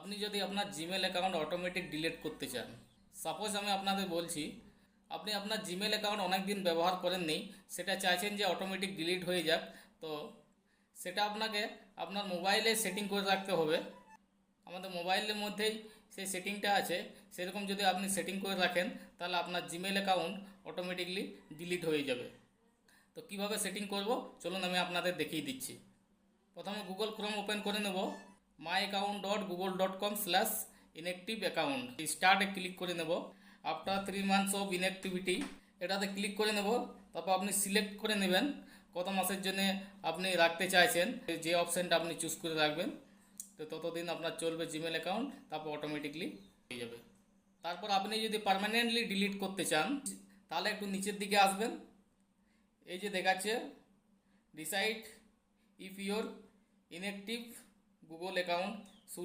আপনি যদি আপনার জিমেল অ্যাকাউন্ট অটোমেটিক ডিলিট করতে চান, সাপোজ আমি আপনাদের বলছি আপনি আপনার জিমেল অ্যাকাউন্ট অনেক দিন ব্যবহার করেননি, সেটা চাইছেন যে অটোমেটিক ডিলিট হয়ে যাক, তো সেটা আপনাকে আপনার মোবাইলে সেটিং করে রাখতে হবে। আমাদের মোবাইলের মধ্যেই সেই সেটিংটা আছে, সেরকম যদি আপনি সেটিং করে রাখেন তাহলে আপনার জিমেল অ্যাকাউন্ট অটোমেটিকলি ডিলিট হয়ে যাবে। তো কিভাবে সেটিং করব চলুন আমি আপনাদের দেখিয়ে দিচ্ছি। প্রথমে গুগল ক্রোম ওপেন করে নেব, myaccount.google.com/inactive অ্যাকাউন্ট স্টার্টে ক্লিক করে নেব। আফটার 3 মান্থস অফ ইনঅ্যাক্টিভিটি এটাতে ক্লিক করে নেব। তারপর আপনি সিলেক্ট করে নেবেন কত মাসের জন্য আপনি রাখতে চাইছেন, যে অপশানটা আপনি চুজ করে রাখবেন, তো ততদিন আপনার চলবে জিমেল অ্যাকাউন্ট, তারপর অটোমেটিকলি হয়ে যাবে। তারপর আপনি যদি পার্মানেন্টলি ডিলিট করতে চান তাহলে একটু নিচের দিকে আসবেন, এই যে দেখাচ্ছে decide if your inactive Google account